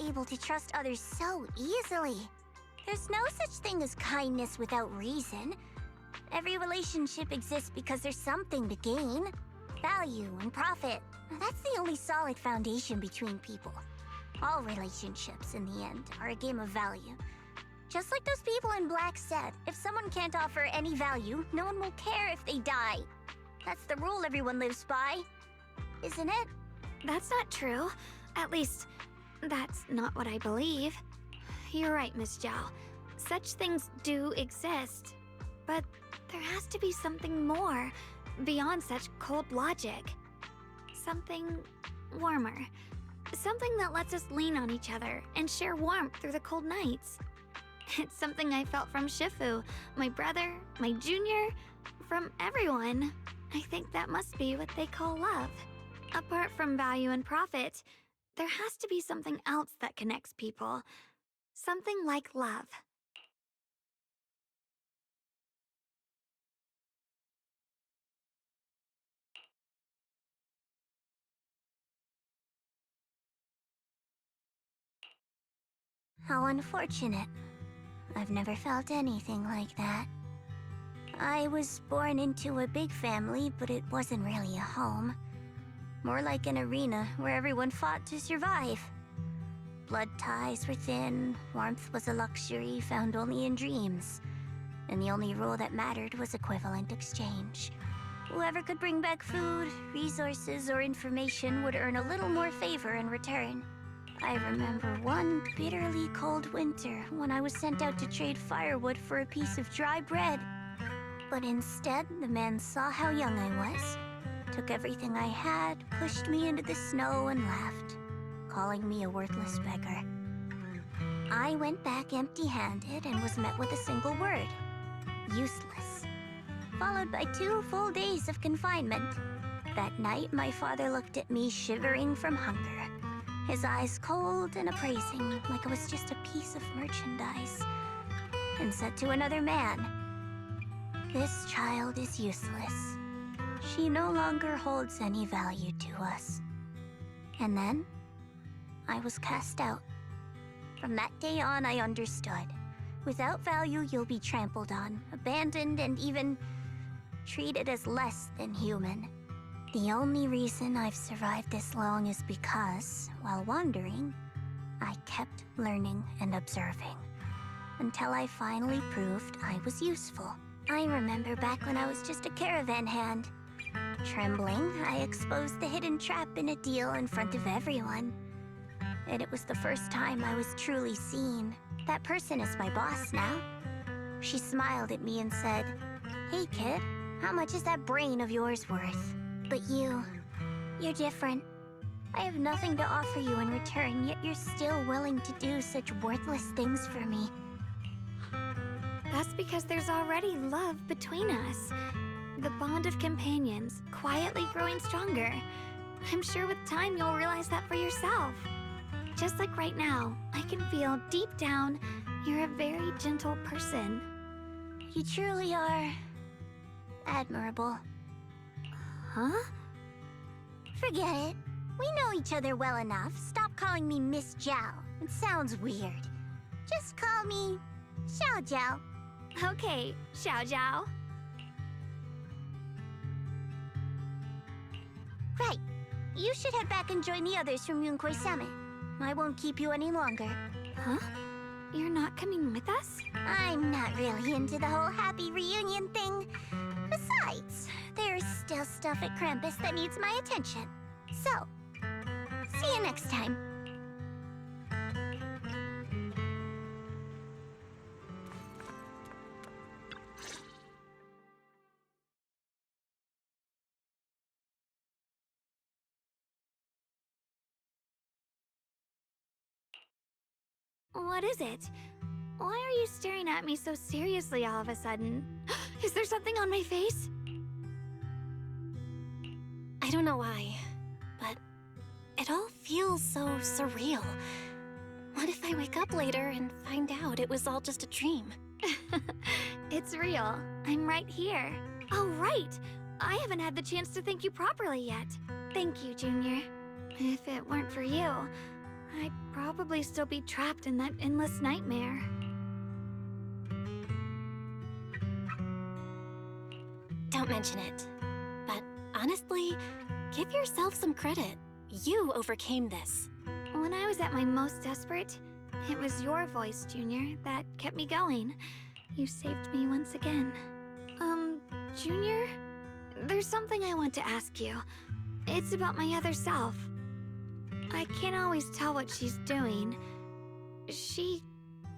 able to trust others so easily. There's no such thing as kindness without reason. Every relationship exists because there's something to gain. Value and profit. That's the only solid foundation between people. All relationships, in the end, are a game of value. Just like those people in black said, if someone can't offer any value, no one will care if they die. That's the rule everyone lives by, isn't it? That's not true. At least, that's not what I believe. You're right, Miss Zhao. Such things do exist. But there has to be something more, beyond such cold logic. Something warmer. Something that lets us lean on each other and share warmth through the cold nights. It's something I felt from Shifu, my brother, my junior, from everyone. I think that must be what they call love. Apart from value and profit, there has to be something else that connects people. Something like love. How unfortunate. I've never felt anything like that. I was born into a big family, but it wasn't really a home. More like an arena where everyone fought to survive. Blood ties were thin, warmth was a luxury found only in dreams. And the only rule that mattered was equivalent exchange. Whoever could bring back food, resources, or information would earn a little more favor in return. I remember one bitterly cold winter when I was sent out to trade firewood for a piece of dry bread. But instead, the man saw how young I was, took everything I had, pushed me into the snow, and left, calling me a worthless beggar. I went back empty-handed and was met with a single word: useless, followed by 2 full days of confinement. That night, my father looked at me shivering from hunger, his eyes cold and appraising, like I was just a piece of merchandise, and said to another man, "This child is useless. She no longer holds any value to us." And then, I was cast out. From that day on, I understood. Without value, you'll be trampled on, abandoned, and even treated as less than human. The only reason I've survived this long is because, while wandering, I kept learning and observing, until I finally proved I was useful. I remember back when I was just a caravan hand. Trembling, I exposed the hidden trap in a deal in front of everyone. And it was the first time I was truly seen. That person is my boss now. She smiled at me and said, "Hey kid, how much is that brain of yours worth? But you're different. I have nothing to offer you in return, yet you're still willing to do such worthless things for me." That's because there's already love between us. The bond of companions, quietly growing stronger. I'm sure with time you'll realize that for yourself. Just like right now, I can feel deep down you're a very gentle person. You truly are admirable. Huh? Forget it. We know each other well enough. Stop calling me Miss Zhao. It sounds weird. Just call me Xiao Zhao. Okay, Xiao Zhao. Right. You should head back and join the others from Yunkui Summit. I won't keep you any longer. Huh? You're not coming with us? I'm not really into the whole happy reunion thing. Besides, there's still stuff at Krampus that needs my attention. So, see you next time. What is it? Why are you staring at me so seriously all of a sudden? Is there something on my face? I don't know why, but it all feels so surreal. What if I wake up later and find out it was all just a dream? It's real. I'm right here. Oh, right! I haven't had the chance to thank you properly yet. Thank you, Junior. If it weren't for you, I'd probably still be trapped in that endless nightmare. Don't mention it. But honestly, give yourself some credit. You overcame this. When I was at my most desperate, it was your voice, Junior, that kept me going. You saved me once again. Junior? There's something I want to ask you. It's about my other self. I can't always tell what she's doing. She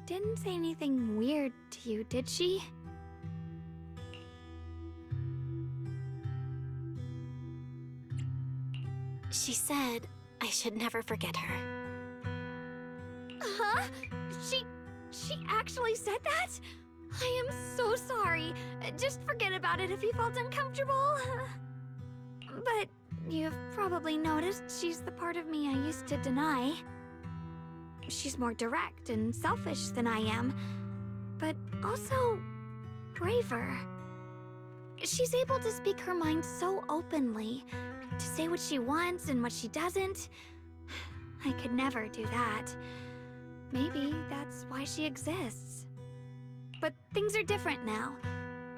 didn't say anything weird to you, did she? She said I should never forget her. Huh? She actually said that? I am so sorry. Just forget about it if you felt uncomfortable. But you've probably noticed she's the part of me I used to deny. She's more direct and selfish than I am, but also braver. She's able to speak her mind so openly, to say what she wants and what she doesn't. I could never do that. Maybe that's why she exists. But things are different now.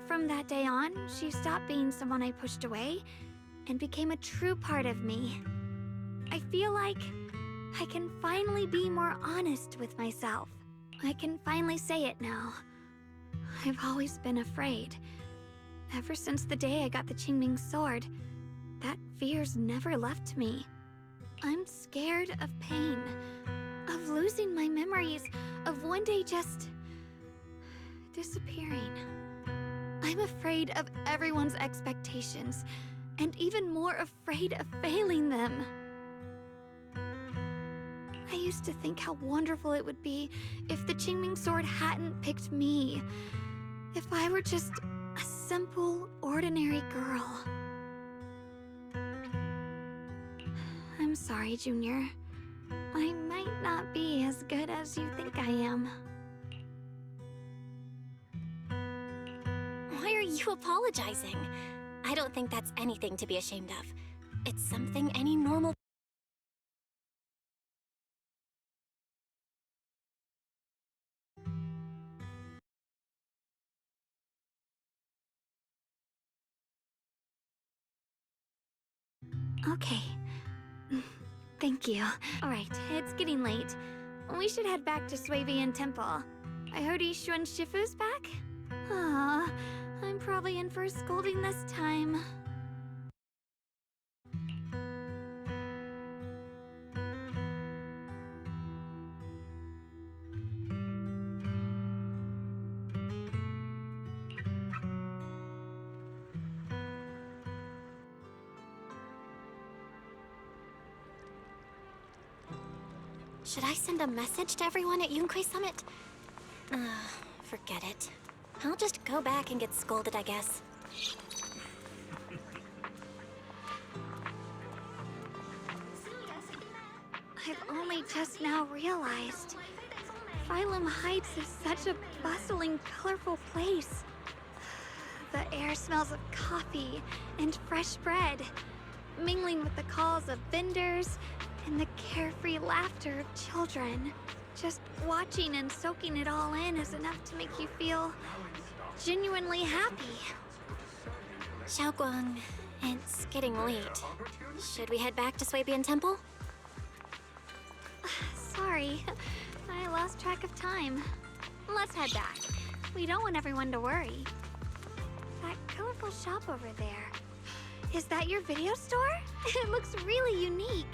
From that day on, she stopped being someone I pushed away and became a true part of me. I feel like I can finally be more honest with myself. I can finally say it now. I've always been afraid. Ever since the day I got the Qingming sword, that fear's never left me. I'm scared of pain, of losing my memories, of one day just disappearing. I'm afraid of everyone's expectations, and even more afraid of failing them. I used to think how wonderful it would be if the Qingming sword hadn't picked me. If I were just a simple, ordinary girl. I'm sorry, Junior. I might not be as good as you think I am. Why are you apologizing? I don't think that's anything to be ashamed of. It's something any normal... Okay. Thank you. Alright, it's getting late. We should head back to Suevian Temple. I heard Ishu and Shifu's back? Aw, I'm probably in for a scolding this time. Should I send a message to everyone at Yunkai Summit? Forget it. I'll just go back and get scolded, I guess. I've only just now realized. Phylum Heights is such a bustling, colorful place. The air smells of coffee and fresh bread, mingling with the calls of vendors and the carefree laughter of children. Just watching and soaking it all in is enough to make you feel genuinely happy. Xiaoguang, it's getting late. Should we head back to Suebian Temple? Sorry, I lost track of time. Let's head back. We don't want everyone to worry. That colorful shop over there. Is that your video store? It looks really unique.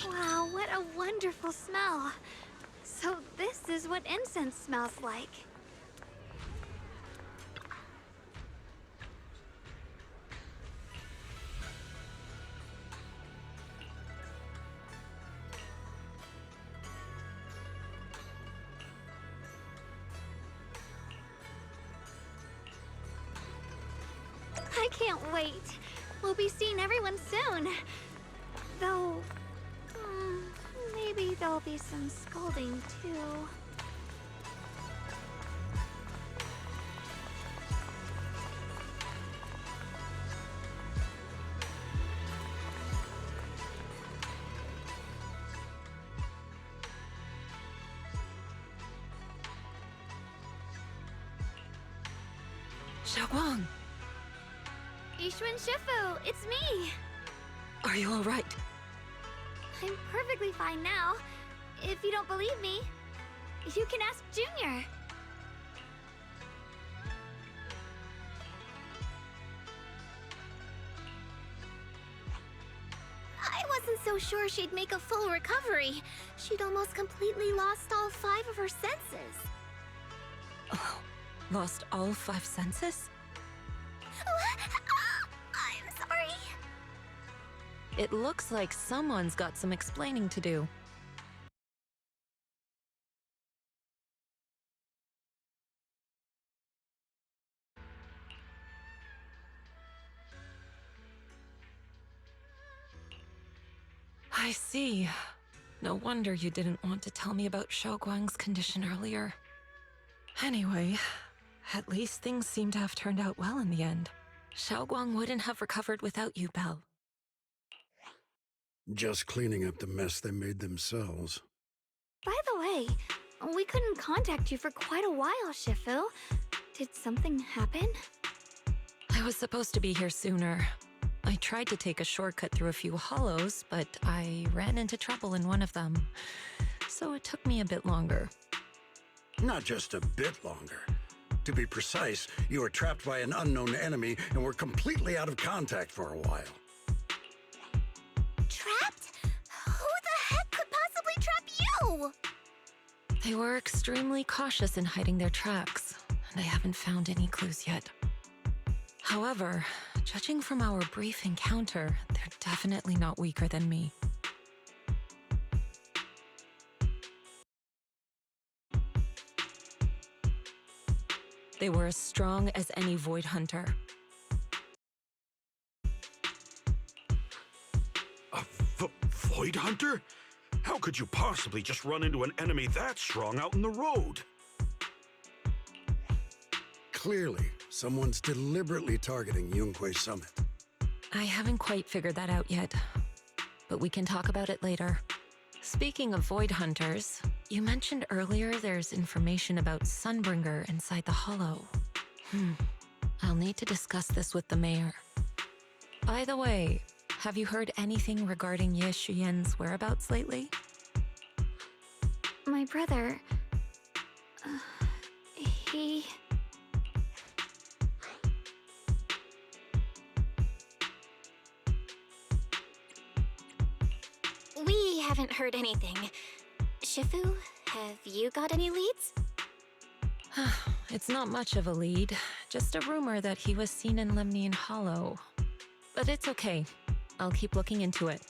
Wow, what a wonderful smell. So this is what incense smells like. I can't wait. We'll be seeing everyone soon. Though, maybe there'll be some scolding too. Xiaoguang, Ishun Shifu, it's me! are you all right? I'm perfectly fine now. If you don't believe me, you can ask Junior. I wasn't so sure she'd make a full recovery. She'd almost completely lost all 5 of her senses. Oh, lost all 5 senses? I'm sorry. It looks like someone's got some explaining to do. I see. No wonder you didn't want to tell me about Xiaoguang's condition earlier. Anyway, at least things seem to have turned out well in the end. Xiaoguang wouldn't have recovered without you, Belle. Just cleaning up the mess they made themselves. By the way, we couldn't contact you for quite a while, Shifu. Did something happen? I was supposed to be here sooner. I tried to take a shortcut through a few hollows, but I ran into trouble in one of them. So it took me a bit longer. Not just a bit longer. To be precise, you were trapped by an unknown enemy and were completely out of contact for a while. Trapped? Who the heck could possibly trap you? They were extremely cautious in hiding their tracks, and I haven't found any clues yet. However, judging from our brief encounter, they're definitely not weaker than me. They were as strong as any Void Hunter. A Void Hunter? How could you possibly just run into an enemy that strong out in the road? Clearly, someone's deliberately targeting Yunque Summit. I haven't quite figured that out yet, but we can talk about it later. Speaking of Void Hunters, you mentioned earlier there's information about Sunbringer inside the Hollow. I'll need to discuss this with the mayor. By the way, have you heard anything regarding Ye Shuyen's whereabouts lately? My brother... he... We haven't heard anything. Shifu, have you got any leads? It's not much of a lead, just a rumor that he was seen in Lemnian Hollow. But it's okay. I'll keep looking into it.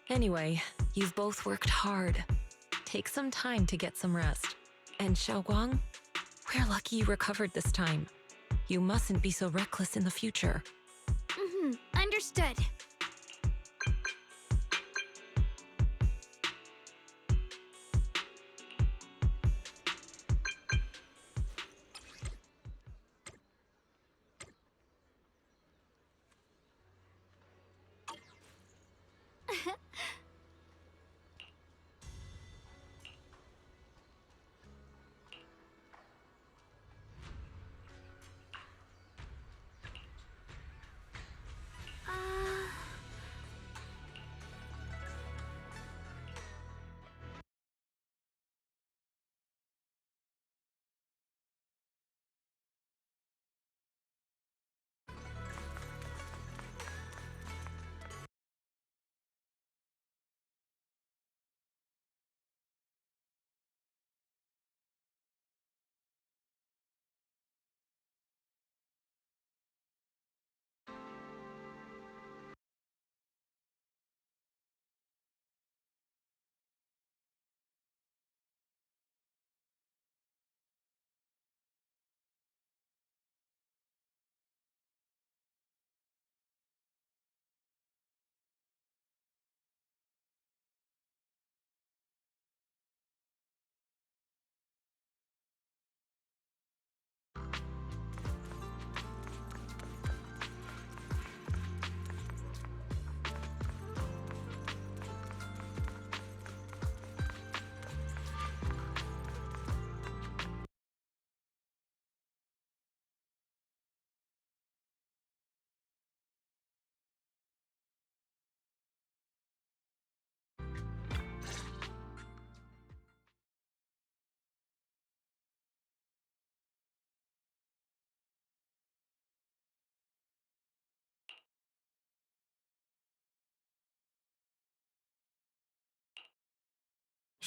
Anyway, you've both worked hard. Take some time to get some rest. And Xiaoguang, we're lucky you recovered this time. You mustn't be so reckless in the future. Understood.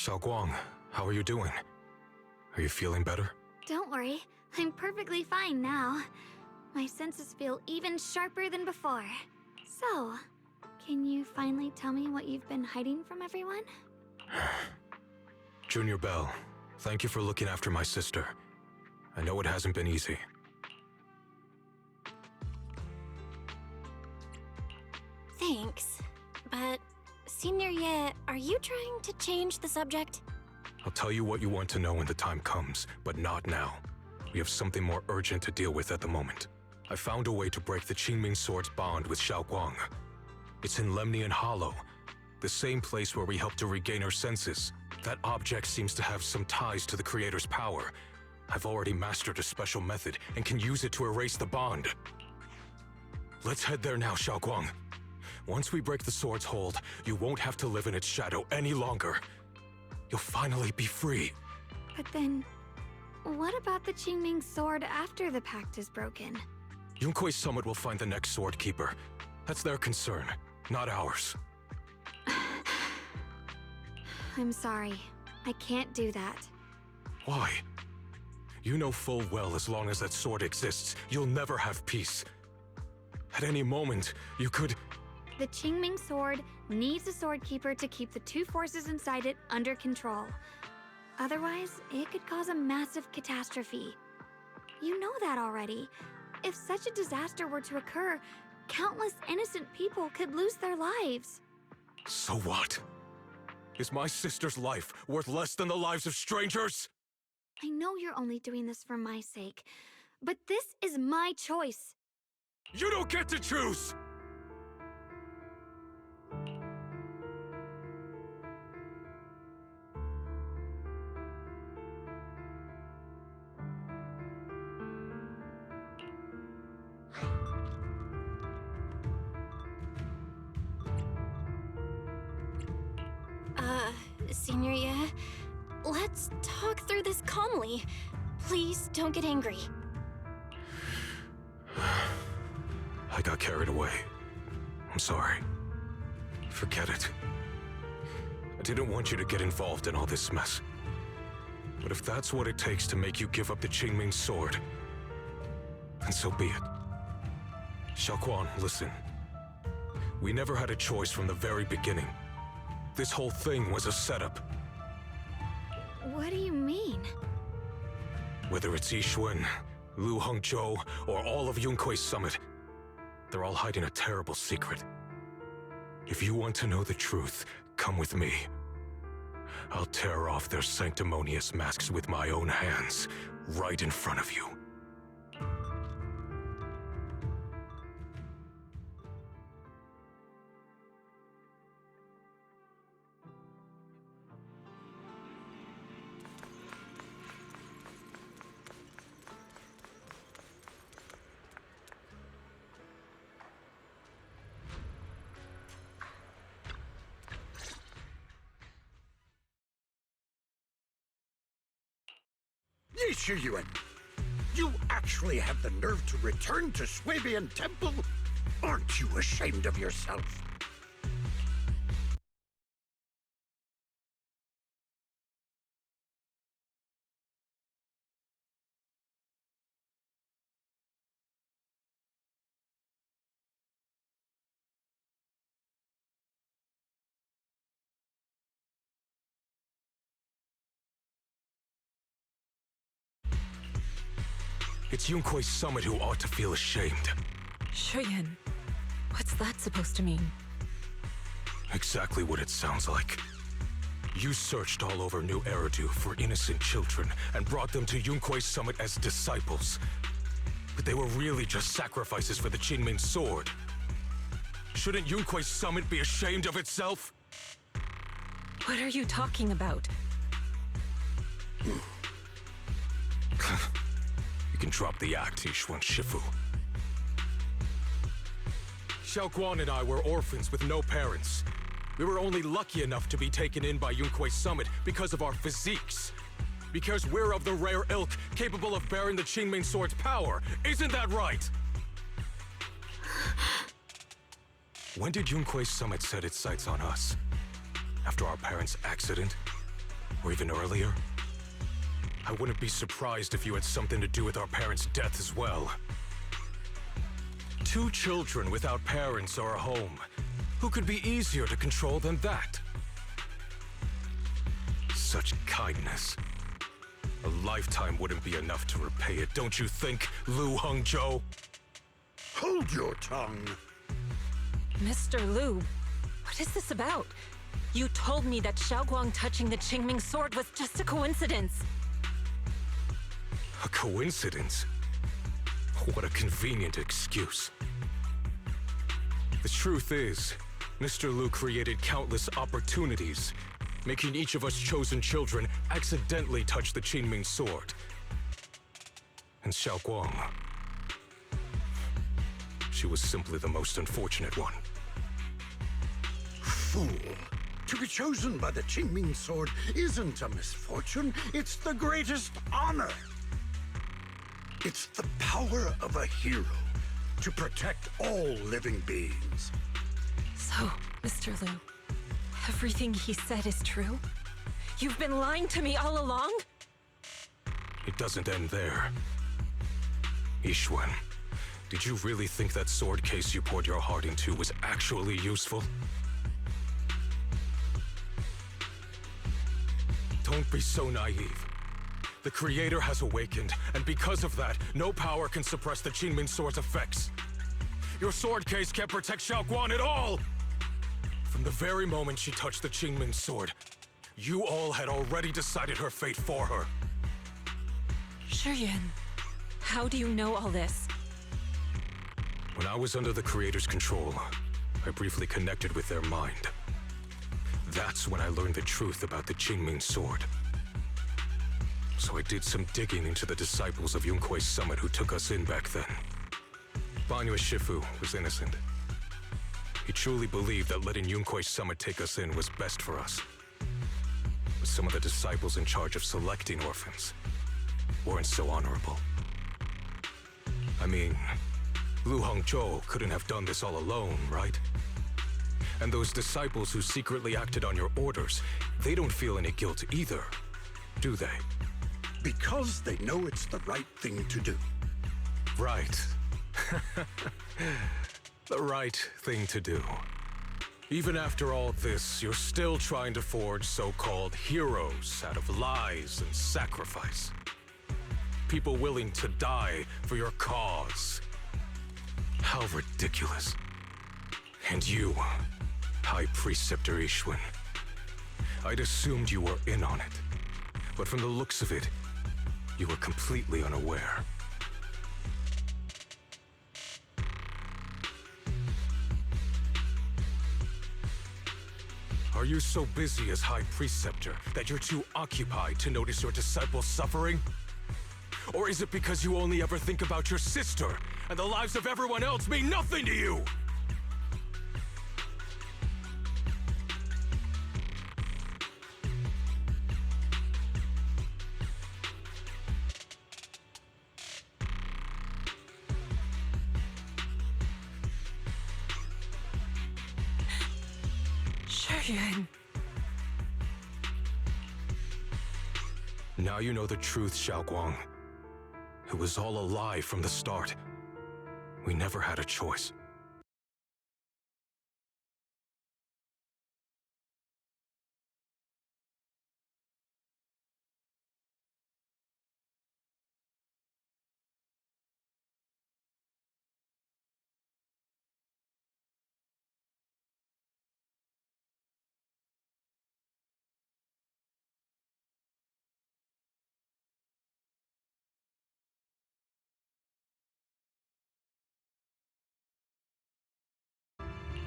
Xiaoguang, how are you doing? Are you feeling better? Don't worry, I'm perfectly fine now. My senses feel even sharper than before. So, can you finally tell me what you've been hiding from everyone? Junior Bell, thank you for looking after my sister. I know it hasn't been easy. Thanks. But, Senior Ye, are you trying to change the subject? I'll tell you what you want to know when the time comes, but not now. We have something more urgent to deal with at the moment. I found a way to break the Qingming Sword's bond with Xiaoguang. It's in Lemnian Hollow, the same place where we helped to regain her senses. That object seems to have some ties to the Creator's power. I've already mastered a special method and can use it to erase the bond. Let's head there now, Xiaoguang. Once we break the sword's hold, you won't have to live in its shadow any longer. You'll finally be free. But then, what about the Qingming sword after the pact is broken? Yunkui's summit will find the next sword keeper. That's their concern, not ours. I'm sorry. I can't do that. Why? You know full well as long as that sword exists, you'll never have peace. At any moment, you could... The Qingming sword needs a sword keeper to keep the two forces inside it under control. Otherwise, it could cause a massive catastrophe. You know that already. If such a disaster were to occur, countless innocent people could lose their lives. So what? Is my sister's life worth less than the lives of strangers? I know you're only doing this for my sake, but this is my choice. You don't get to choose! Senior Ye, let's talk through this calmly. Please don't get angry. I got carried away. I'm sorry. Forget it. I didn't want you to get involved in all this mess. But if that's what it takes to make you give up the Qingming sword, then so be it. Xiaoguang, listen. We never had a choice from the very beginning. This whole thing was a setup. What do you mean? Whether it's Yixuan, Lu Hongzhou, or all of Yunkui's summit, they're all hiding a terrible secret. If you want to know the truth, come with me. I'll tear off their sanctimonious masks with my own hands, right in front of you. Yuan, you actually have the nerve to return to Swabian Temple? Aren't you ashamed of yourself? It's Yunkui's summit who ought to feel ashamed. Shuyan, what's that supposed to mean? Exactly what it sounds like. You searched all over New Eridu for innocent children and brought them to Yunkui's summit as disciples. But they were really just sacrifices for the Qingming sword. Shouldn't Yunkui's summit be ashamed of itself? What are you talking about? You can drop the act, Yixuan Shifu. Xiaoguang and I were orphans with no parents. We were only lucky enough to be taken in by Yunkui's summit because of our physiques. Because we're of the rare ilk capable of bearing the Qingming sword's power. Isn't that right? When did Yunkui's summit set its sights on us? After our parents' accident? Or even earlier? I wouldn't be surprised if you had something to do with our parents' death as well. 2 children without parents or a home. Who could be easier to control than that? Such kindness. A lifetime wouldn't be enough to repay it, don't you think, Lu Hongzhou? Hold your tongue. Mr. Lu, what is this about? You told me that Xiaoguang touching the Qingming sword was just a coincidence. A coincidence? What a convenient excuse. The truth is, Mr. Lu created countless opportunities, making each of us chosen children accidentally touch the Qingming sword. And Xiaoguang, she was simply the most unfortunate one. Fool. To be chosen by the Qingming sword isn't a misfortune, it's the greatest honor. It's the power of a hero to protect all living beings. So, Mr. Lu, everything he said is true? You've been lying to me all along? It doesn't end there. Yixuan, did you really think that sword case you poured your heart into was actually useful? Don't be so naive. The Creator has awakened, and because of that, no power can suppress the Qingming sword's effects. Your sword case can't protect Xiaoguang at all! From the very moment she touched the Qingming sword, you all had already decided her fate for her. Shiyuan, how do you know all this? When I was under the Creator's control, I briefly connected with their mind. That's when I learned the truth about the Qingming sword. So I did some digging into the disciples of Yunkui's summit who took us in back then. Banyue Shifu was innocent. He truly believed that letting Yunkui's summit take us in was best for us. But some of the disciples in charge of selecting orphans weren't so honorable. I mean, Lu Hongzhou couldn't have done this all alone, right? And those disciples who secretly acted on your orders, they don't feel any guilt either, do they? Because they know it's the right thing to do. Right. The right thing to do. Even after all this, you're still trying to forge so-called heroes out of lies and sacrifice. People willing to die for your cause. How ridiculous. And you, High Preceptor Yixuan. I'd assumed you were in on it. But from the looks of it, you were completely unaware. Are you so busy as High Preceptor that you're too occupied to notice your disciples suffering? Or is it because you only ever think about your sister, and the lives of everyone else mean nothing to you? Shiyuan. Now you know the truth, Xiaoguang. It was all a lie from the start. We never had a choice.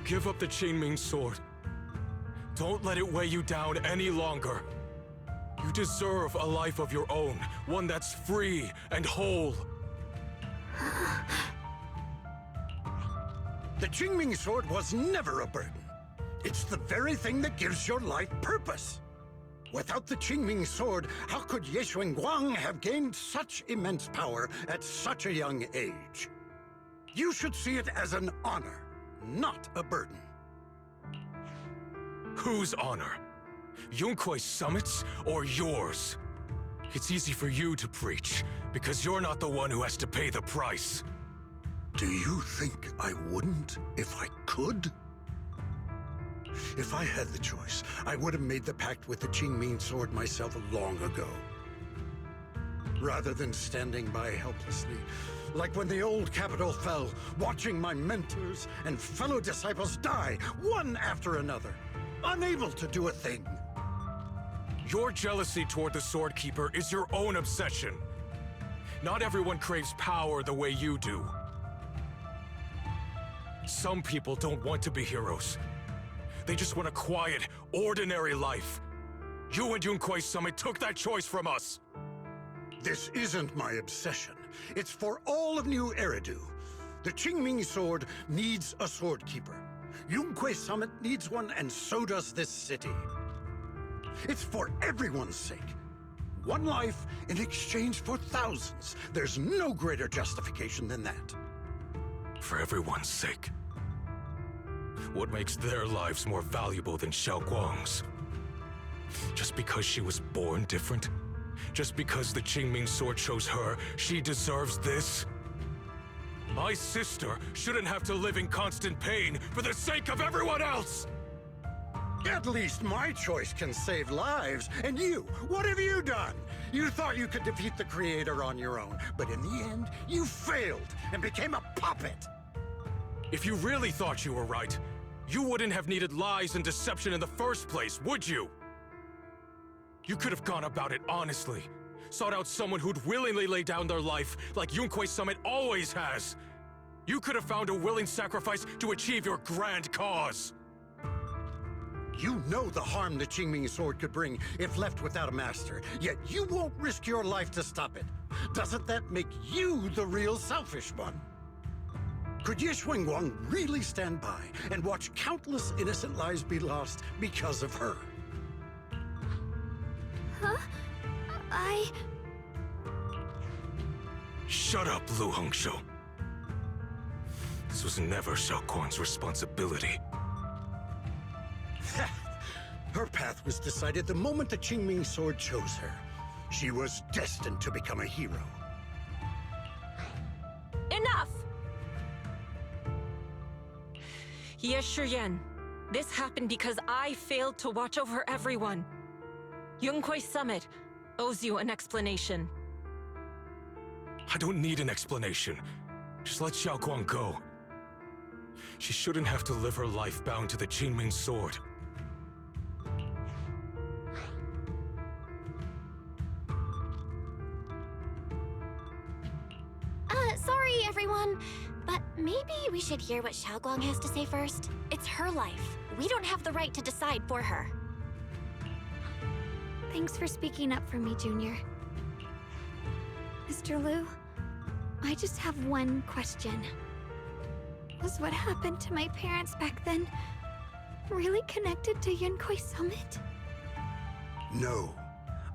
Give up the Qingming sword. Don't let it weigh you down any longer. You deserve a life of your own, one that's free and whole. The Qingming sword was never a burden. It's the very thing that gives your life purpose. Without the Qingming sword, how could Ye Guang have gained such immense power at such a young age? You should see it as an honor, not a burden. Whose honor? Yunkui's summits or yours? It's easy for you to preach, because you're not the one who has to pay the price. Do you think I wouldn't if I could? If I had the choice, I would have made the pact with the Qingming sword myself long ago. Rather than standing by helplessly, like when the old capital fell, watching my mentors and fellow disciples die, one after another, unable to do a thing. Your jealousy toward the Sword Keeper is your own obsession. Not everyone craves power the way you do. Some people don't want to be heroes. They just want a quiet, ordinary life. You and Yunkui's summit took that choice from us. This isn't my obsession. It's for all of New Eridu. The Qingming sword needs a sword keeper. Yunkui's summit needs one, and so does this city. It's for everyone's sake. One life in exchange for thousands. There's no greater justification than that. For everyone's sake. What makes their lives more valuable than Xiao Guang's? Just because she was born different? Just because the Qingming sword chose her, she deserves this? My sister shouldn't have to live in constant pain for the sake of everyone else! At least my choice can save lives. And you, what have you done? You thought you could defeat the Creator on your own, but in the end, you failed and became a puppet. If you really thought you were right, you wouldn't have needed lies and deception in the first place, would you? You could have gone about it honestly. Sought out someone who'd willingly lay down their life, like Yunkui's summit always has. You could have found a willing sacrifice to achieve your grand cause. You know the harm the Qingming sword could bring if left without a master, yet you won't risk your life to stop it. Doesn't that make you the real selfish one? Could Ye Guang really stand by and watch countless innocent lives be lost because of her? Huh? Shut up, Lu Hongshou. This was never Xiao Guang's responsibility. Her path was decided the moment the Qingming sword chose her. She was destined to become a hero. Enough! Ye Shiyan, this happened because I failed to watch over everyone. Yunkui's summit owes you an explanation. I don't need an explanation. Just let Xiao Guang go. She shouldn't have to live her life bound to the Qingming sword. Sorry, everyone. But maybe we should hear what Xiao Guang has to say first. It's her life. We don't have the right to decide for her. Thanks for speaking up for me, Junior. Mr. Liu, I just have one question. Was what happened to my parents back then really connected to Yunkui Summit? No.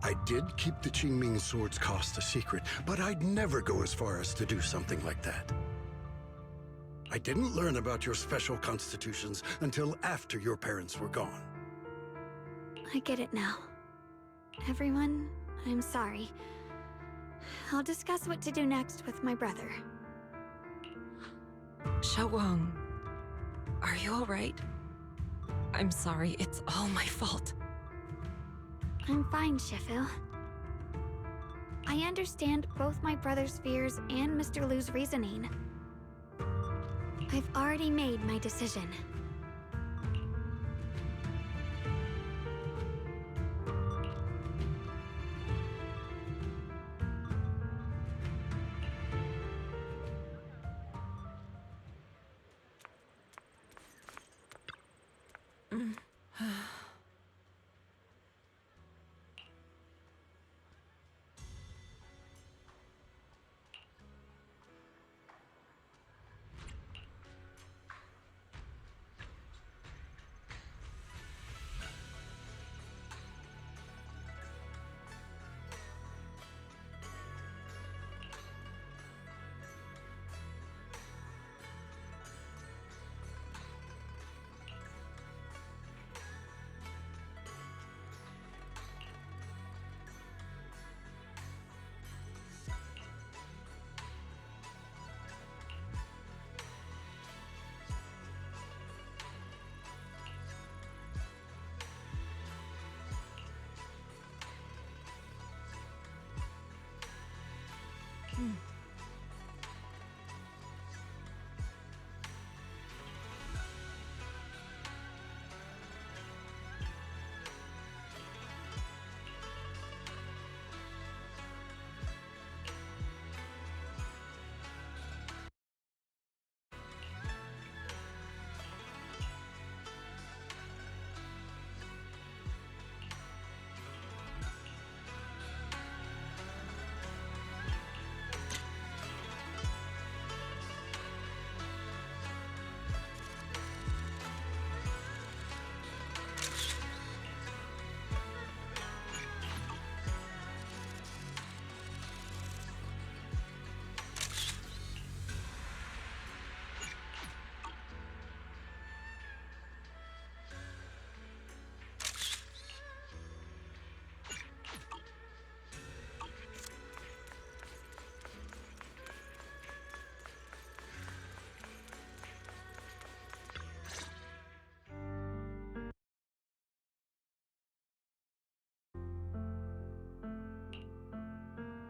I did keep the Qingming sword's cost a secret, but I'd never go as far as to do something like that. I didn't learn about your special constitutions until after your parents were gone. I get it now. Everyone, I'm sorry. I'll discuss what to do next with my brother. Xiao Guang, are you alright? I'm sorry, it's all my fault. I'm fine, Shifu. I understand both my brother's fears and Mr. Liu's reasoning. I've already made my decision.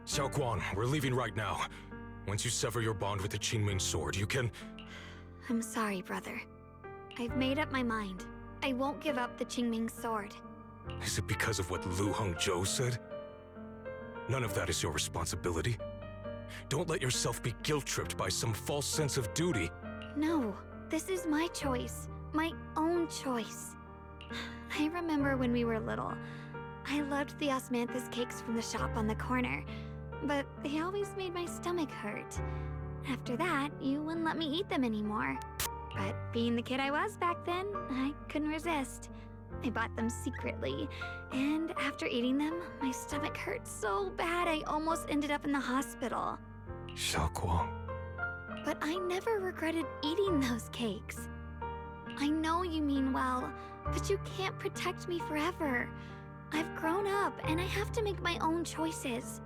Xiaoguang, we're leaving right now. Once you sever your bond with the Qingming sword, you can... I'm sorry, brother. I've made up my mind. I won't give up the Qingming sword. Is it because of what Lu Hongzhou said? None of that is your responsibility. Don't let yourself be guilt-tripped by some false sense of duty. No, this is my choice. My own choice. I remember when we were little. I loved the osmanthus cakes from the shop on the corner, but they always made my stomach hurt. After that, you wouldn't let me eat them anymore. But being the kid I was back then, I couldn't resist. I bought them secretly, and after eating them, my stomach hurt so bad I almost ended up in the hospital. Xiaoguang. But I never regretted eating those cakes. I know you mean well, but you can't protect me forever. I've grown up, and I have to make my own choices.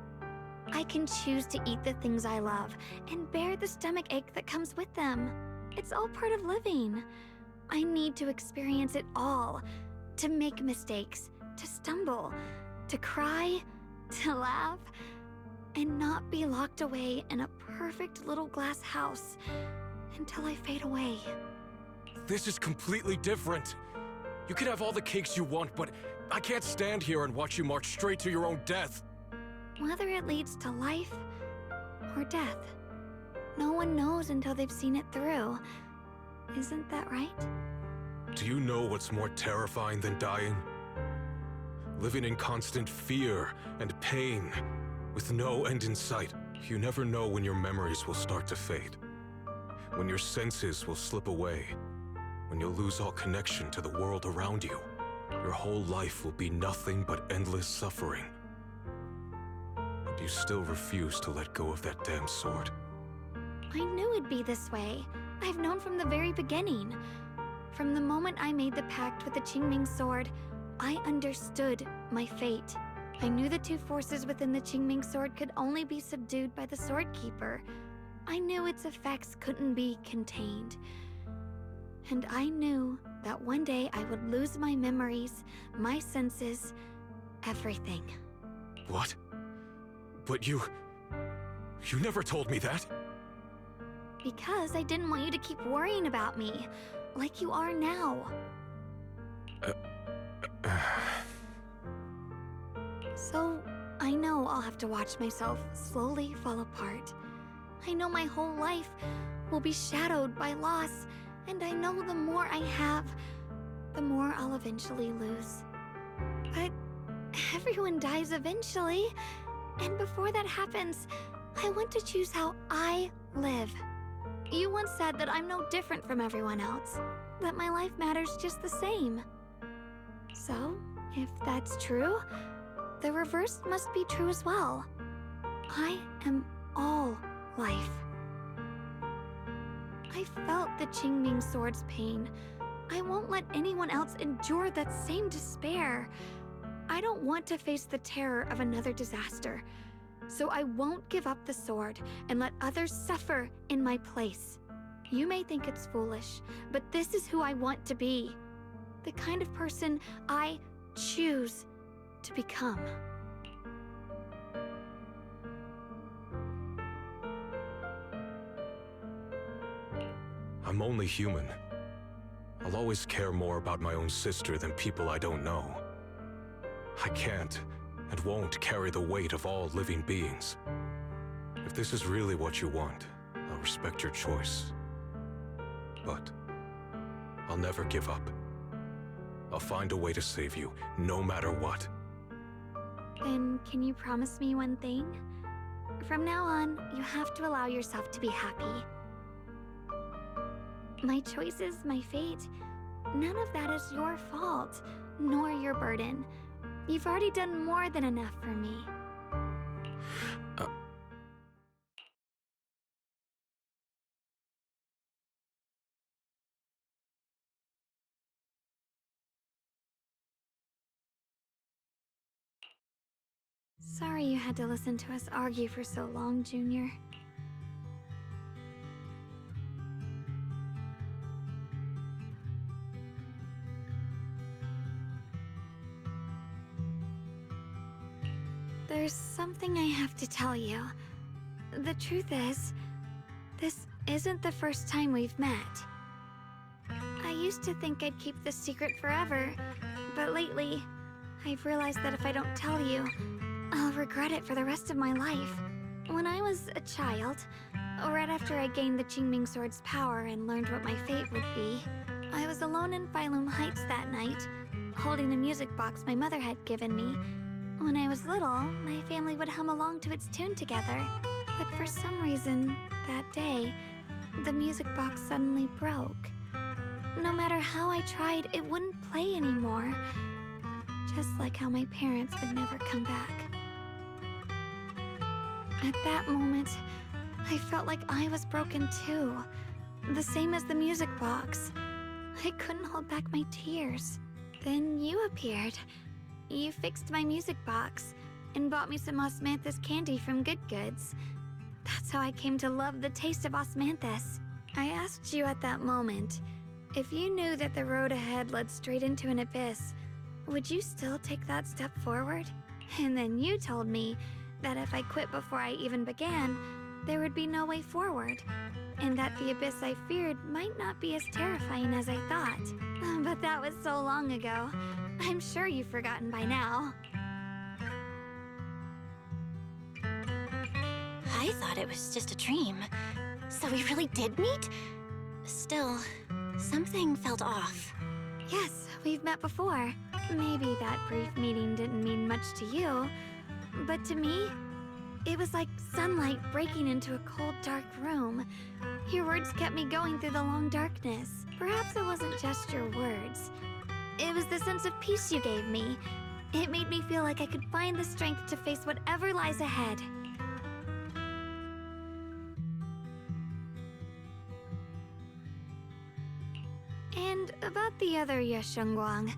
I can choose to eat the things I love, and bear the stomach ache that comes with them. It's all part of living. I need to experience it all. To make mistakes, to stumble, to cry, to laugh, and not be locked away in a perfect little glass house until I fade away. This is completely different. You can have all the cakes you want, but I can't stand here and watch you march straight to your own death. Whether it leads to life or death, no one knows until they've seen it through. Isn't that right? Do you know what's more terrifying than dying? Living in constant fear and pain, with no end in sight. You never know when your memories will start to fade. When your senses will slip away. When you'll lose all connection to the world around you. Your whole life will be nothing but endless suffering. And you still refuse to let go of that damn sword. I knew it'd be this way. I've known from the very beginning. From the moment I made the pact with the Qingming sword, I understood my fate. I knew the two forces within the Qingming sword could only be subdued by the Sword Keeper. I knew its effects couldn't be contained. And I knew that one day I would lose my memories, my senses, everything. What? But you never told me that. Because I didn't want you to keep worrying about me, like you are now. So, I know I'll have to watch myself slowly fall apart. I know my whole life will be shadowed by loss, and I know the more I have, the more I'll eventually lose. But everyone dies eventually, and before that happens, I want to choose how I live. You once said that I'm no different from everyone else, that my life matters just the same. So, if that's true, the reverse must be true as well. I am all life. I felt the Qingming sword's pain. I won't let anyone else endure that same despair. I don't want to face the terror of another disaster. So I won't give up the sword and let others suffer in my place. You may think it's foolish, but this is who I want to be. The kind of person I choose to become. I'm only human. I'll always care more about my own sister than people I don't know. I can't and won't carry the weight of all living beings. If this is really what you want, I'll respect your choice. But I'll never give up. I'll find a way to save you, no matter what. Then can you promise me one thing? From now on, you have to allow yourself to be happy. My choices, my fate, none of that is your fault, nor your burden. You've already done more than enough for me. Sorry you had to listen to us argue for so long, Junior. there's something I have to tell you. The truth is, this isn't the first time we've met. I used to think I'd keep this secret forever, but lately, I've realized that if I don't tell you, I'll regret it for the rest of my life. When I was a child, right after I gained the Qingming Sword's power and learned what my fate would be, I was alone in Phylum Heights that night, holding a music box my mother had given me. When I was little, my family would hum along to its tune together, but for some reason, that day, the music box suddenly broke. No matter how I tried, it wouldn't play anymore. Just like how my parents would never come back. At that moment, I felt like I was broken too. The same as the music box. I couldn't hold back my tears. Then you appeared. You fixed my music box and bought me some osmanthus candy from Good Goods. That's how I came to love the taste of osmanthus. I asked you at that moment, if you knew that the road ahead led straight into an abyss, would you still take that step forward? And then you told me that if I quit before I even began, there would be no way forward, and that the abyss I feared might not be as terrifying as I thought. But that was so long ago. I'm sure you've forgotten by now. I thought it was just a dream. So we really did meet? Still, something felt off. Yes, we've met before. Maybe that brief meeting didn't mean much to you, but to me, it was like sunlight breaking into a cold, dark room. Your words kept me going through the long darkness. Perhaps it wasn't just your words. It was the sense of peace you gave me. It made me feel like I could find the strength to face whatever lies ahead. And about the other Yeshengguang.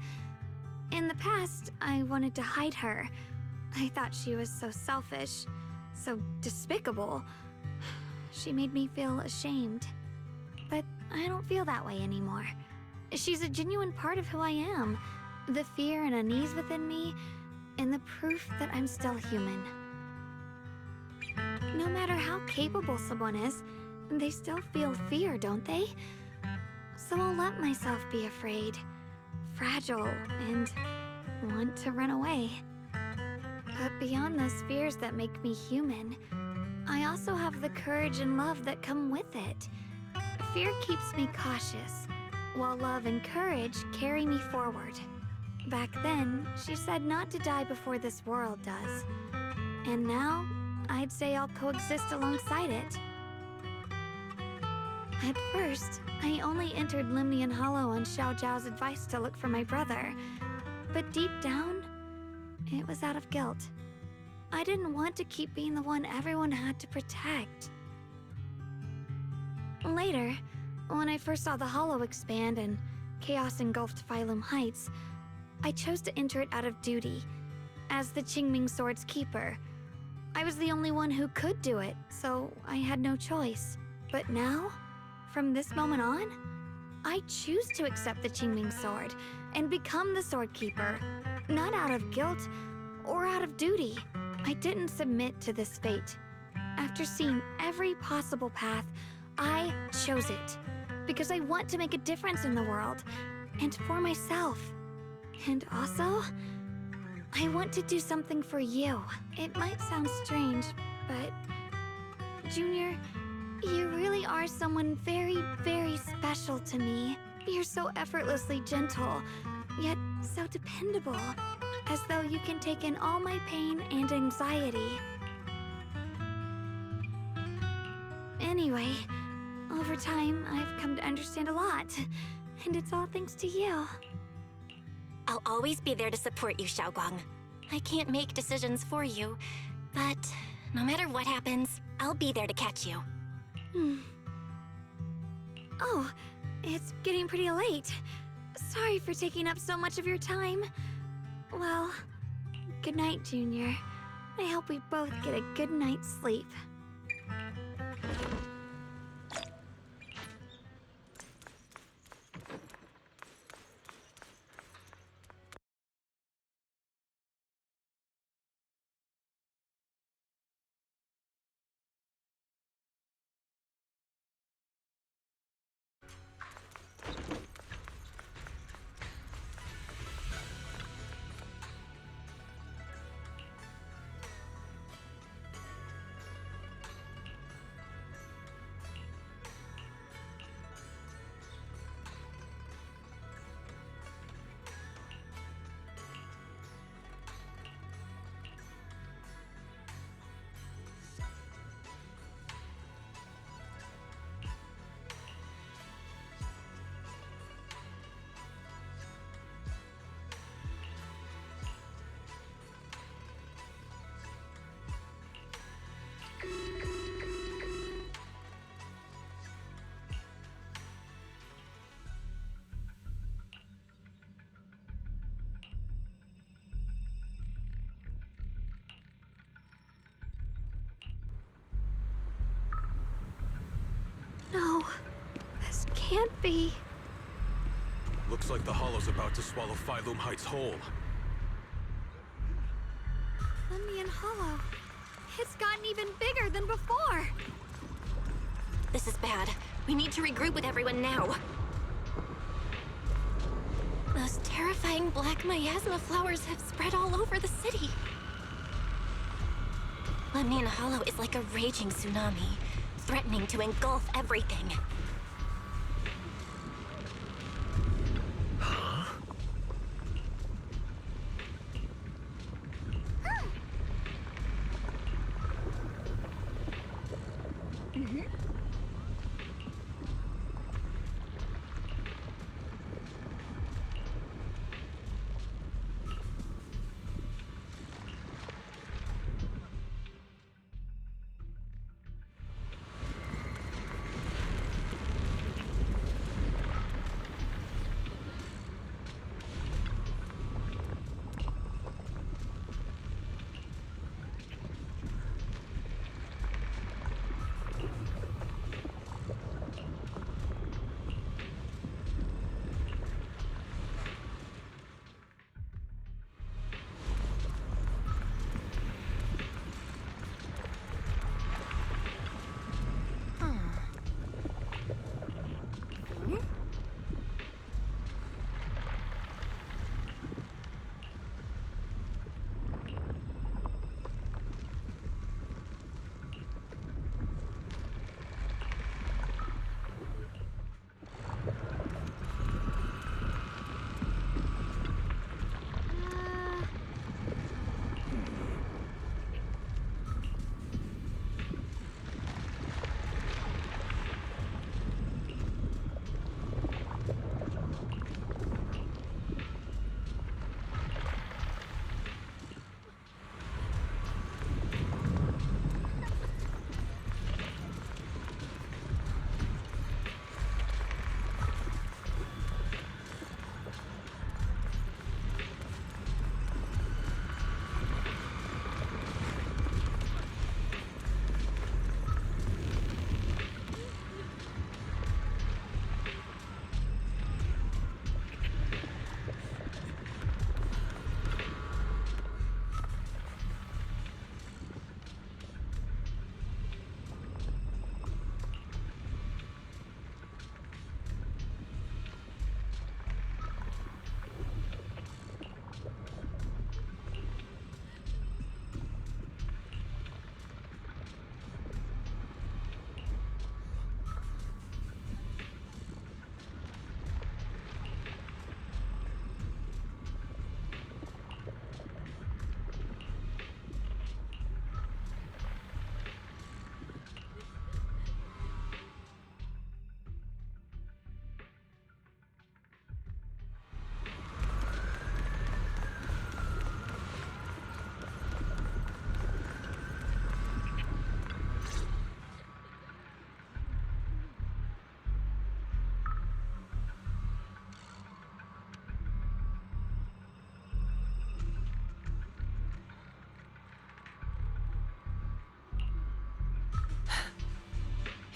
In the past, I wanted to hide her. I thought she was so selfish, so despicable. She made me feel ashamed. But I don't feel that way anymore. She's a genuine part of who I am. The fear and unease within me, and the proof that I'm still human. No matter how capable someone is, they still feel fear, don't they? So I'll let myself be afraid, fragile, and want to run away. But beyond those fears that make me human, I also have the courage and love that come with it. Fear keeps me cautious, while love and courage carry me forward. Back then, she said not to die before this world does. And now, I'd say I'll coexist alongside it. At first, I only entered Limnian Hollow on Xiao Zhao's advice to look for my brother. But deep down, it was out of guilt. I didn't want to keep being the one everyone had to protect. Later, when I first saw the Hollow expand and chaos engulfed Phylum Heights, I chose to enter it out of duty, as the Qingming Sword's keeper. I was the only one who could do it, so I had no choice. But now, from this moment on, I choose to accept the Qingming Sword and become the Sword Keeper, not out of guilt or out of duty. I didn't submit to this fate. After seeing every possible path, I chose it because I want to make a difference in the world and for myself. And also, I want to do something for you. It might sound strange, but Junior, you really are someone very, very special to me. You're so effortlessly gentle, yet so dependable, as though you can take in all my pain and anxiety. Anyway, over time, I've come to understand a lot, and it's all thanks to you. I'll always be there to support you, Xiaoguang. I can't make decisions for you, but no matter what happens, I'll be there to catch you. Oh, it's getting pretty late. Sorry for taking up so much of your time. Well, good night, Junior. I hope we both get a good night's sleep. can't be. Looks like the Hollow's about to swallow Phylum Heights whole. Lemnian Hollow. It's gotten even bigger than before. This is bad. We need to regroup with everyone now. Those terrifying black miasma flowers have spread all over the city. Lemnian Hollow is like a raging tsunami, threatening to engulf everything.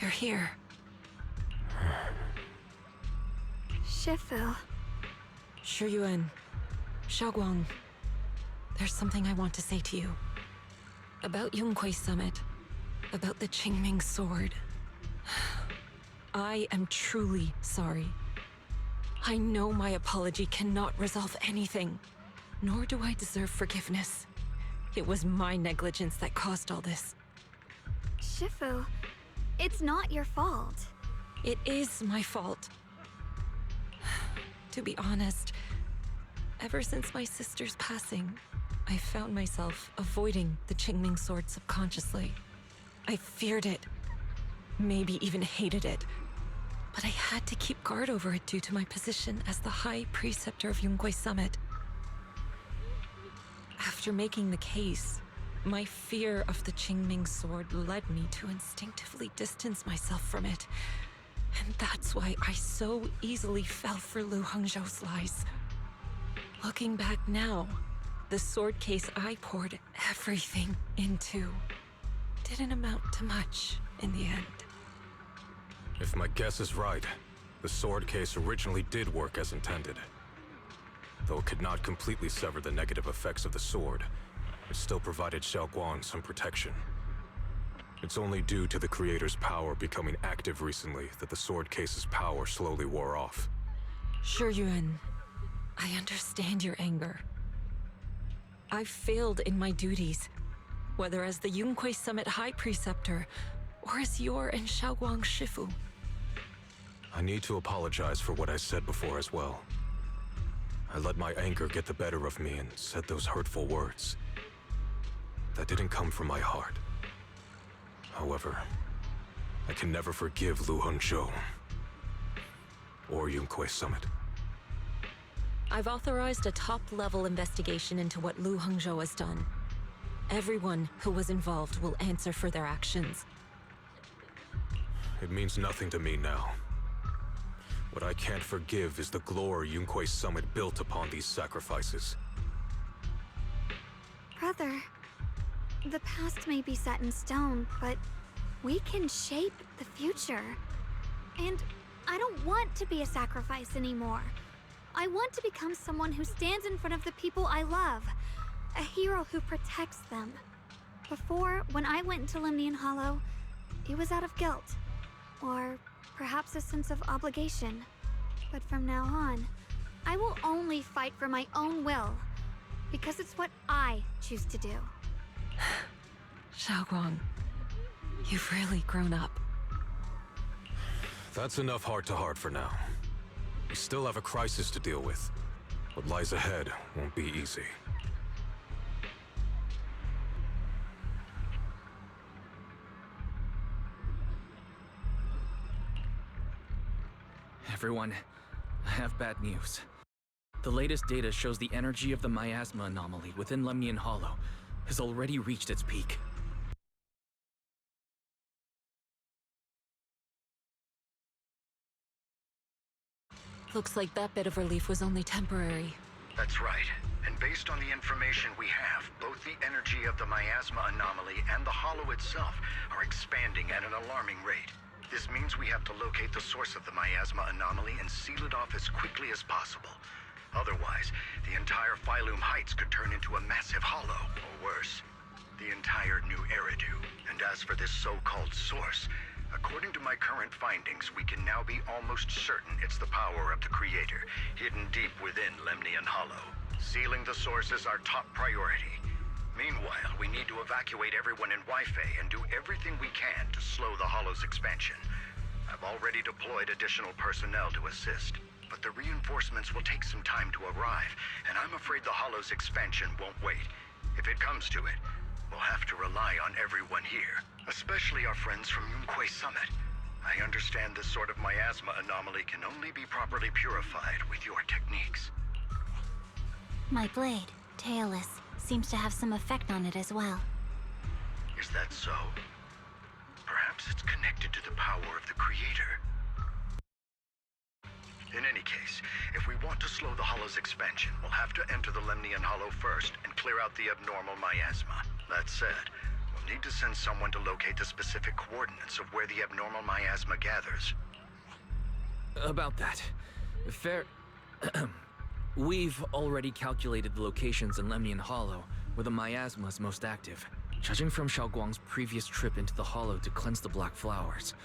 You're here. Shifu. Shiyuan. Xiaoguang. There's something I want to say to you. About Yonghui Summit. About the Qingming Sword. I am truly sorry. I know my apology cannot resolve anything, nor do I deserve forgiveness. It was my negligence that caused all this. Shifu, it's not your fault. It is my fault. To be honest, ever since my sister's passing, I found myself avoiding the Qingming Sword subconsciously. I feared it, maybe even hated it, but I had to keep guard over it due to my position as the High Preceptor of Yonghui Summit. After making the case, my fear of the Qingming Sword led me to instinctively distance myself from it. And that's why I so easily fell for Lu Hangzhou's lies. Looking back now, the sword case I poured everything into didn't amount to much in the end. If my guess is right, The sword case originally did work as intended. Though it could not completely sever the negative effects of the sword, it still provided Xiaoguang some protection. It's only due to the creator's power becoming active recently that the sword case's power slowly wore off. Yuan, I understand your anger. I've failed in my duties, whether as the Yunque Summit High Preceptor, or as your and Xiaoguang's Shifu. I need to apologize for what I said before as well. I let my anger get the better of me and said those hurtful words. That didn't come from my heart. However, I can never forgive Lu Hengzhou or Yunque Summit. I've authorized a top-level investigation into what Lu Hengzhou has done. Everyone who was involved will answer for their actions. It means nothing to me now. What I can't forgive is the glory Yunque Summit built upon these sacrifices. Brother, the past may be set in stone, but we can shape the future. And I don't want to be a sacrifice anymore. I want to become someone who stands in front of the people I love. A hero who protects them. Before, when I went into Lemnian Hollow, it was out of guilt. Or perhaps a sense of obligation. But from now on, I will only fight for my own will. Because it's what I choose to do. Xiaoguang, you've really grown up. That's enough heart-to-heart for now. We still have a crisis to deal with. What lies ahead won't be easy. Everyone, I have bad news. The latest data shows the energy of the miasma anomaly within Lemnian Hollow has already reached its peak. Looks like that bit of relief was only temporary. That's right. And based on the information we have, both the energy of the miasma anomaly and the hollow itself are expanding at an alarming rate. This means we have to locate the source of the miasma anomaly and seal it off as quickly as possible. Otherwise, the entire Phylum Heights could turn into a massive hollow, or worse, the entire new Eridu. And as for this so-called source, according to my current findings, we can now be almost certain it's the power of the Creator, hidden deep within Lemnian Hollow. Sealing the source is our top priority. Meanwhile, we need to evacuate everyone in Wi-Fi and do everything we can to slow the Hollow's expansion. I've already deployed additional personnel to assist, but the reinforcements will take some time to arrive, and I'm afraid the Hollow's expansion won't wait. If it comes to it, we'll have to rely on everyone here, especially our friends from Yunque Summit. I understand this sort of miasma anomaly can only be properly purified with your techniques. My blade, Tailless, seems to have some effect on it as well. Is that so? Perhaps it's connected to the power of the Creator. In any case, if we want to slow the Hollow's expansion, we'll have to enter the Lemnian Hollow first and clear out the abnormal miasma. That said, we'll need to send someone to locate the specific coordinates of where the abnormal miasma gathers. About that, we've already calculated the locations in Lemnian Hollow where the miasma is most active. Judging from Xiaoguang's previous trip into the Hollow to cleanse the Black Flowers,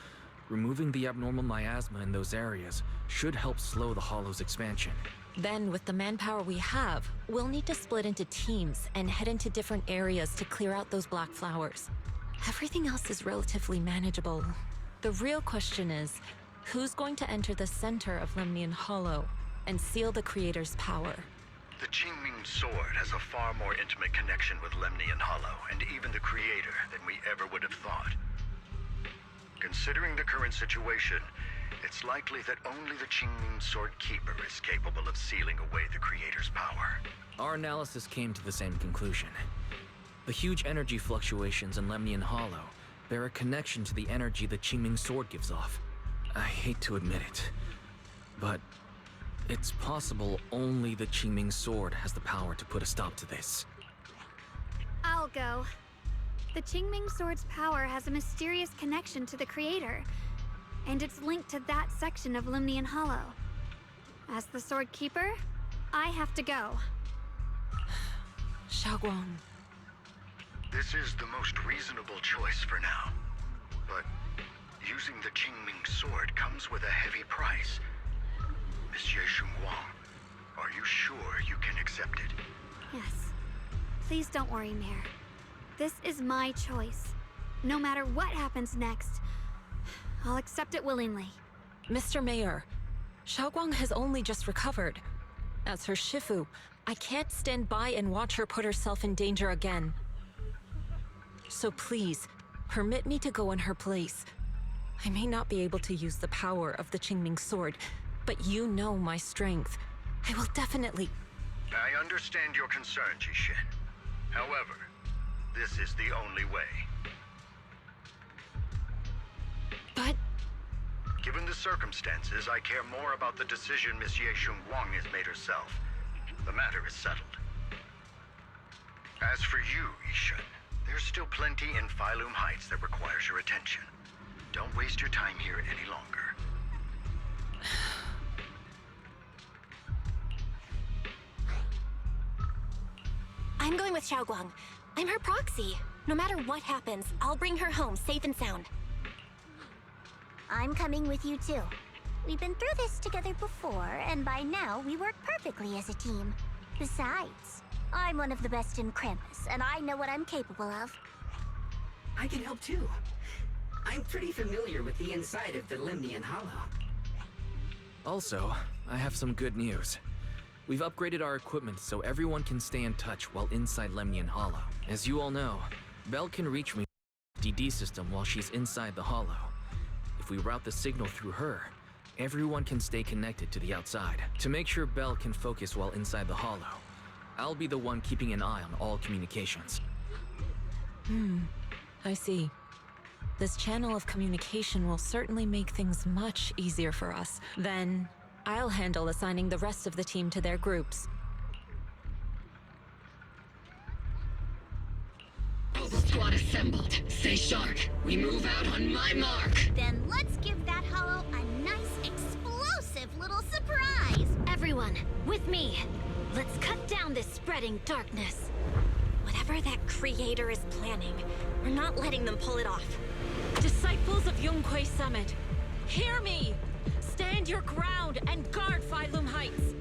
removing the abnormal miasma in those areas should help slow the Hollow's expansion. Then, with the manpower we have, we'll need to split into teams and head into different areas to clear out those black flowers. Everything else is relatively manageable. The real question is, who's going to enter the center of Lemnian Hollow and seal the Creator's power? The Qingming Sword has a far more intimate connection with Lemnian Hollow and even the Creator than we ever would have thought. Considering the current situation, it's likely that only the Qingming Sword Keeper is capable of sealing away the Creator's power. Our analysis came to the same conclusion. The huge energy fluctuations in Lemnian Hollow bear a connection to the energy the Qingming Sword gives off. I hate to admit it, but it's possible only the Qingming Sword has the power to put a stop to this. I'll go. The Qingming Sword's power has a mysterious connection to the Creator. and it's linked to that section of Limnian Hollow. As the Sword Keeper, I have to go. Xiaoguang. This is the most reasonable choice for now. But using the Qingming sword comes with a heavy price. Monsieur Shunguang, are you sure you can accept it? Yes. Please don't worry, Mayor. This is my choice. No matter what happens next, I'll accept it willingly. Mr. Mayor, Xiaoguang has only just recovered. As her Shifu, I can't stand by and watch her put herself in danger again. So please, permit me to go in her place. I may not be able to use the power of the Qingming sword, but you know my strength. I will definitely... I understand your concern, Jishin. However, this is the only way. But... Given the circumstances, I care more about the decision Miss Ye Shunguang has made herself. The matter is settled. As for you, Yishun, there's still plenty in Phylum Heights that requires your attention. Don't waste your time here any longer. I'm going with Xiaoguang. I'm her proxy. No matter what happens, I'll bring her home safe and sound. I'm coming with you too. We've been through this together before, and by now we work perfectly as a team. Besides, I'm one of the best in Krampus, and I know what I'm capable of. I can help too. I'm pretty familiar with the inside of the Limnian Hollow. Also, I have some good news. We've upgraded our equipment so everyone can stay in touch while inside Lemnian Hollow. As you all know, Belle can reach me with the DD system while she's inside the Hollow. If we route the signal through her, everyone can stay connected to the outside. To make sure Belle can focus while inside the Hollow, I'll be the one keeping an eye on all communications. I see. This channel of communication will certainly make things much easier for us. Then, I'll handle assigning the rest of the team to their groups. All squad assembled. Stay sharp. We move out on my mark. Then let's give that hollow a nice, explosive little surprise! Everyone, with me. Let's cut down this spreading darkness. Whatever that creator is planning, we're not letting them pull it off. Disciples of Yonghui Summit, hear me! Stand your ground and guard Phylum Heights!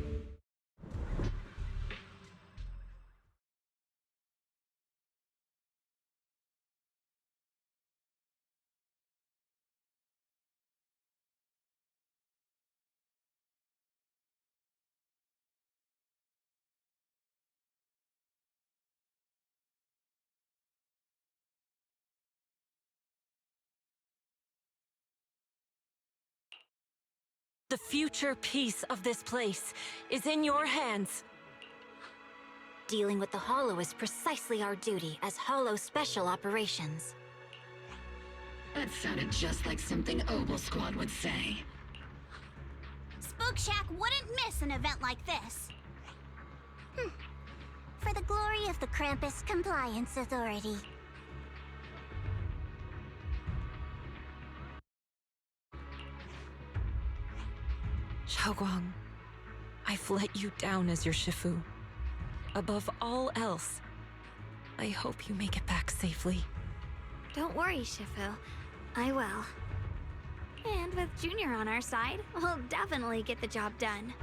The future peace of this place is in your hands. Dealing with the Hollow is precisely our duty as Hollow Special Operations. That sounded just like something Obel Squad would say. Spook Shack wouldn't miss an event like this. For the glory of the Krampus Compliance Authority. Xiaoguang, I've let you down as your Shifu. Above all else, I hope you make it back safely. Don't worry, Shifu. I will. And with Junior on our side, we'll definitely get the job done.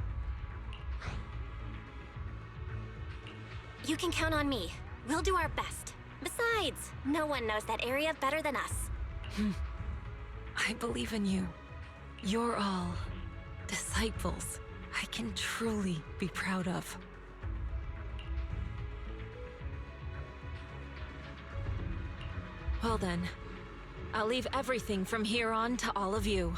You can count on me. We'll do our best. Besides, no one knows that area better than us. I believe in you. You're all disciples I can truly be proud of. Well then, I'll leave everything from here on to all of you.